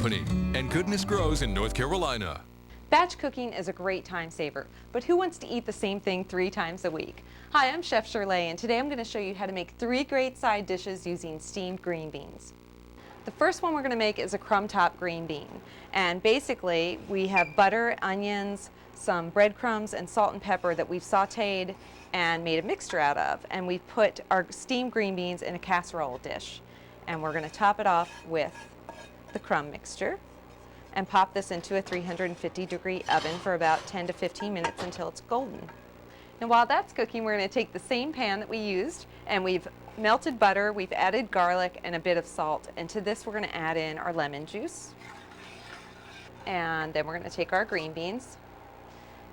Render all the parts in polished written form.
Company, and goodness grows in North Carolina. Batch cooking is a great time saver, but who wants to eat the same thing 3 times a week? Hi, I'm Chef Shirle, and today I'm going to show you how to make 3 great side dishes using steamed green beans. The first one we're going to make is a crumb top green bean, and basically we have butter, onions, some breadcrumbs, and salt and pepper that we've sauteed and made a mixture out of, and we've put our steamed green beans in a casserole dish, and we're going to top it off with the crumb mixture and pop this into a 350-degree oven for about 10 to 15 minutes until it's golden. And while that's cooking, we're going to take the same pan that we used, and we've melted butter, we've added garlic and a bit of salt, and to this we're going to add in our lemon juice. And then we're going to take our green beans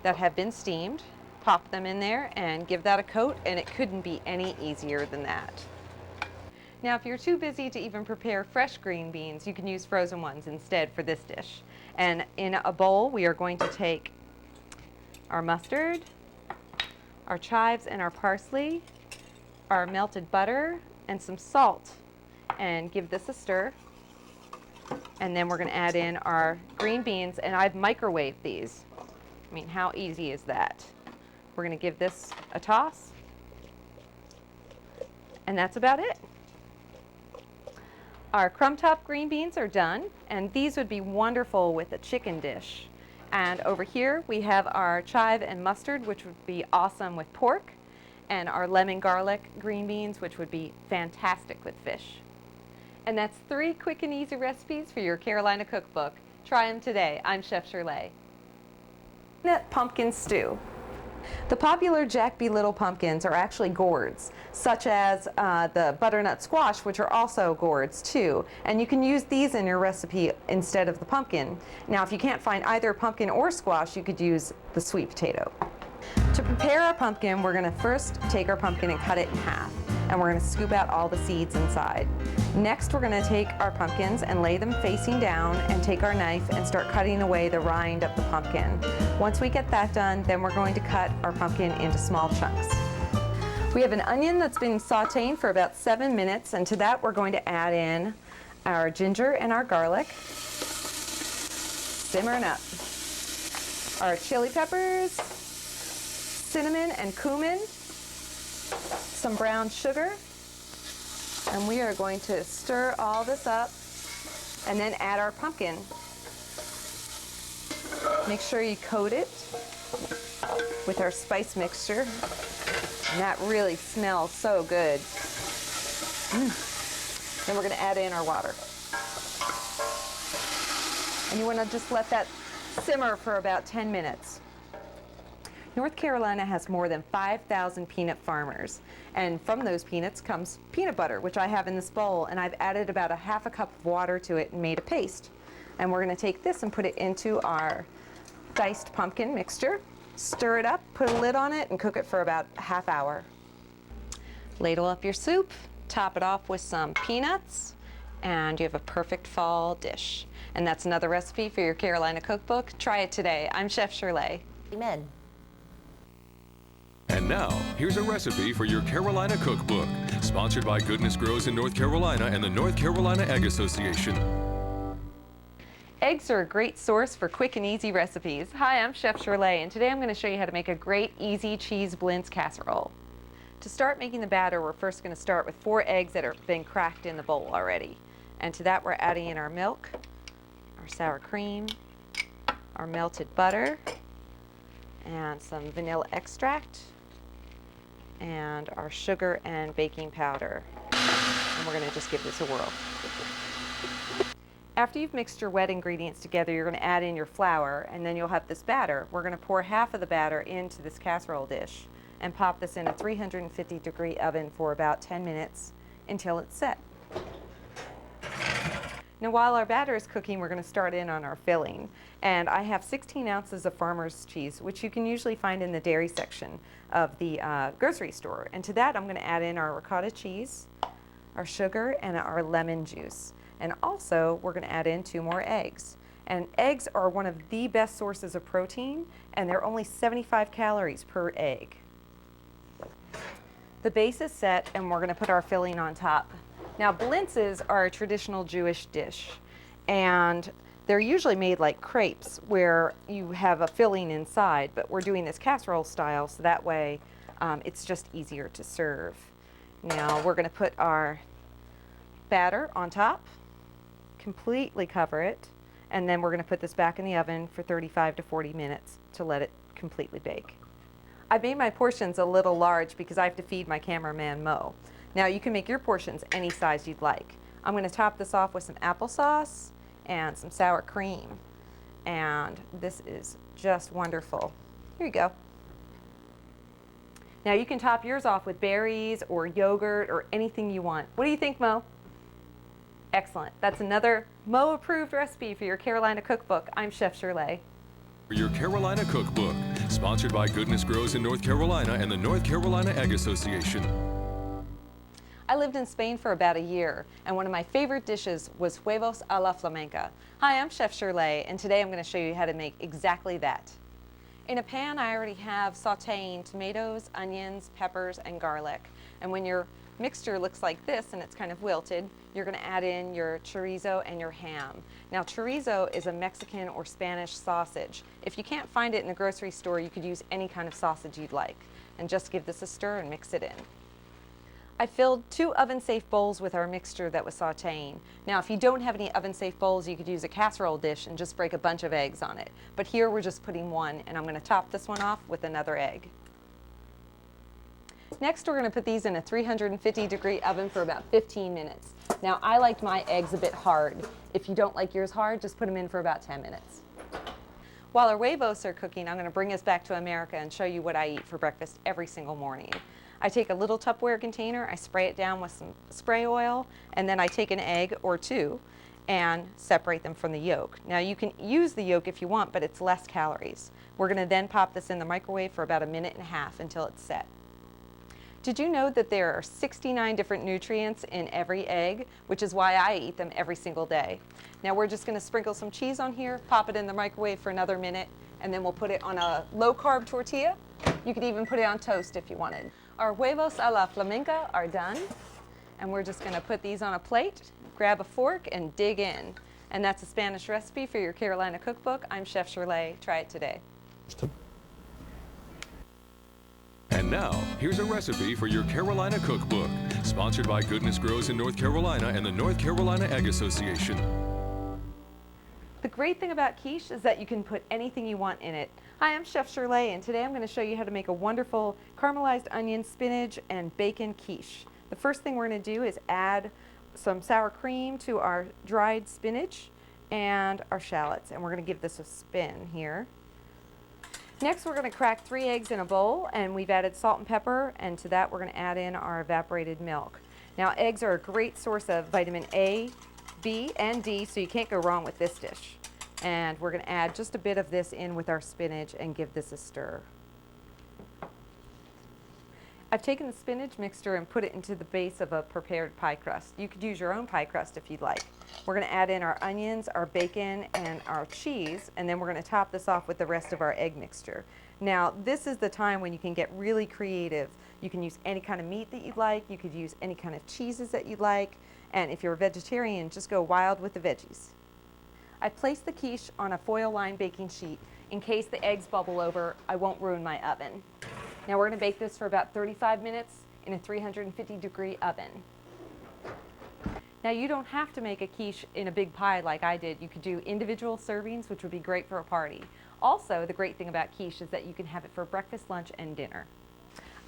that have been steamed, pop them in there and give that a coat, and it couldn't be any easier than that. Now, if you're too busy to even prepare fresh green beans, you can use frozen ones instead for this dish. And in a bowl, we are going to take our mustard, our chives and our parsley, our melted butter, and some salt, and give this a stir. And then we're going to add in our green beans, and I've microwaved these. I mean, how easy is that? We're going to give this a toss, and that's about it. Our crumb top green beans are done, and these would be wonderful with a chicken dish. And over here we have our chive and mustard, which would be awesome with pork, and our lemon garlic green beans, which would be fantastic with fish. And that's 3 quick and easy recipes for your Carolina Cookbook. Try them today. I'm Chef Shirle. Pumpkin stew. The popular Jack B. Little pumpkins are actually gourds, such as the butternut squash, which are also gourds too. And you can use these in your recipe instead of the pumpkin. Now, if you can't find either pumpkin or squash, you could use the sweet potato. To prepare our pumpkin, we're going to first take our pumpkin and cut it in half, and we're going to scoop out all the seeds inside. Next, we're going to take our pumpkins and lay them facing down and take our knife and start cutting away the rind of the pumpkin. Once we get that done, then we're going to cut our pumpkin into small chunks. We have an onion that's been sauteing for about 7 minutes, and to that we're going to add in our ginger and our garlic, simmering up. Our chili peppers, cinnamon and cumin, some brown sugar, and we are going to stir all this up and then add our pumpkin. Make sure you coat it with our spice mixture, and that really smells so good. Then we're going to add in our water. And you want to just let that simmer for about 10 minutes. North Carolina has more than 5,000 peanut farmers, and from those peanuts comes peanut butter, which I have in this bowl, and I've added about a half a cup of water to it and made a paste. And we're going to take this and put it into our diced pumpkin mixture, stir it up, put a lid on it, and cook it for about a half hour. Ladle up your soup, top it off with some peanuts, and you have a perfect fall dish. And that's another recipe for your Carolina Cookbook. Try it today. I'm Chef Shirle. Amen. And now, here's a recipe for your Carolina Cookbook, sponsored by Goodness Grows in North Carolina and the North Carolina Egg Association. Eggs are a great source for quick and easy recipes. Hi, I'm Chef Shirle, and today I'm going to show you how to make a great easy cheese blintz casserole. To start making the batter, we're first going to start with 4 eggs that have been cracked in the bowl already. And to that we're adding in our milk, our sour cream, our melted butter, and some vanilla extract, and our sugar and baking powder. And we're going to just give this a whirl. After you've mixed your wet ingredients together, you're going to add in your flour, and then you'll have this batter. We're going to pour half of the batter into this casserole dish and pop this in a 350-degree oven for about 10 minutes until it's set. Now, while our batter is cooking, we're going to start in on our filling. And I have 16 ounces of farmer's cheese, which you can usually find in the dairy section of the grocery store. And to that, I'm going to add in our ricotta cheese, our sugar, and our lemon juice. And also, we're going to add in 2 more eggs. And eggs are one of the best sources of protein, and they're only 75 calories per egg. The base is set, and we're going to put our filling on top. Now, blintzes are a traditional Jewish dish, and they're usually made like crepes where you have a filling inside, but we're doing this casserole style so that way it's just easier to serve. Now we're going to put our batter on top, completely cover it, and then we're going to put this back in the oven for 35 to 40 minutes to let it completely bake. I've made my portions a little large because I have to feed my cameraman Mo. Now you can make your portions any size you'd like. I'm going to top this off with some applesauce and some sour cream, and this is just wonderful. Here you go. Now you can top yours off with berries or yogurt or anything you want. What do you think, Mo? Excellent. That's another Mo approved recipe for your Carolina Cookbook. I'm Chef Shirle. For your Carolina Cookbook, sponsored by Goodness Grows in North Carolina and the North Carolina Egg Association. I lived in Spain for about a year, and one of my favorite dishes was Huevos A la Flamenca. Hi, I'm Chef Shirle, and today I'm going to show you how to make exactly that. In a pan, I already have sauteing tomatoes, onions, peppers, and garlic. And when your mixture looks like this and it's kind of wilted, you're going to add in your chorizo and your ham. Now, chorizo is a Mexican or Spanish sausage. If you can't find it in the grocery store, you could use any kind of sausage you'd like. And just give this a stir and mix it in. I filled 2 oven-safe bowls with our mixture that was sauteing. Now, if you don't have any oven-safe bowls, you could use a casserole dish and just break a bunch of eggs on it. But here we're just putting 1, and I'm going to top this one off with another egg. Next, we're going to put these in a 350-degree oven for about 15 minutes. Now, I like my eggs a bit hard. If you don't like yours hard, just put them in for about 10 minutes. While our huevos are cooking, I'm going to bring us back to America and show you what I eat for breakfast every single morning. I take a little Tupperware container, I spray it down with some spray oil, and then I take an egg or 2 and separate them from the yolk. Now you can use the yolk if you want, but it's less calories. We're going to then pop this in the microwave for about 1.5 minutes until it's set. Did you know that there are 69 different nutrients in every egg, which is why I eat them every single day? Now we're just going to sprinkle some cheese on here, pop it in the microwave for another minute, and then we'll put it on a low-carb tortilla. You could even put it on toast if you wanted. Our huevos a la flamenca are done, and we're just going to put these on a plate, grab a fork, and dig in. And that's a Spanish recipe for your Carolina Cookbook. I'm Chef Shirle. Try it today. And now, here's a recipe for your Carolina Cookbook, sponsored by Goodness Grows in North Carolina and the North Carolina Egg Association. The great thing about quiche is that you can put anything you want in it. Hi, I'm Chef Shirle, and today I'm going to show you how to make a wonderful caramelized onion, spinach, and bacon quiche. The first thing we're going to do is add some sour cream to our dried spinach and our shallots, and we're going to give this a spin here. Next, we're going to crack 3 eggs in a bowl, and we've added salt and pepper, and to that we're going to add in our evaporated milk. Now, eggs are a great source of vitamin A, B, and D, so you can't go wrong with this dish. And we're going to add just a bit of this in with our spinach and give this a stir. I've taken the spinach mixture and put it into the base of a prepared pie crust. You could use your own pie crust if you'd like. We're going to add in our onions, our bacon, and our cheese, and then we're going to top this off with the rest of our egg mixture. Now, this is the time when you can get really creative. You can use any kind of meat that you'd like. You could use any kind of cheeses that you'd like. And if you're a vegetarian, just go wild with the veggies. I placed the quiche on a foil-lined baking sheet. In case the eggs bubble over, I won't ruin my oven. Now we're going to bake this for about 35 minutes in a 350-degree oven. Now you don't have to make a quiche in a big pie like I did. You could do individual servings, which would be great for a party. Also, the great thing about quiche is that you can have it for breakfast, lunch, and dinner.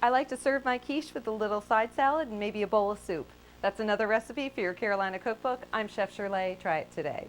I like to serve my quiche with a little side salad and maybe a bowl of soup. That's another recipe for your Carolina Cookbook. I'm Chef Shirle. Try it today.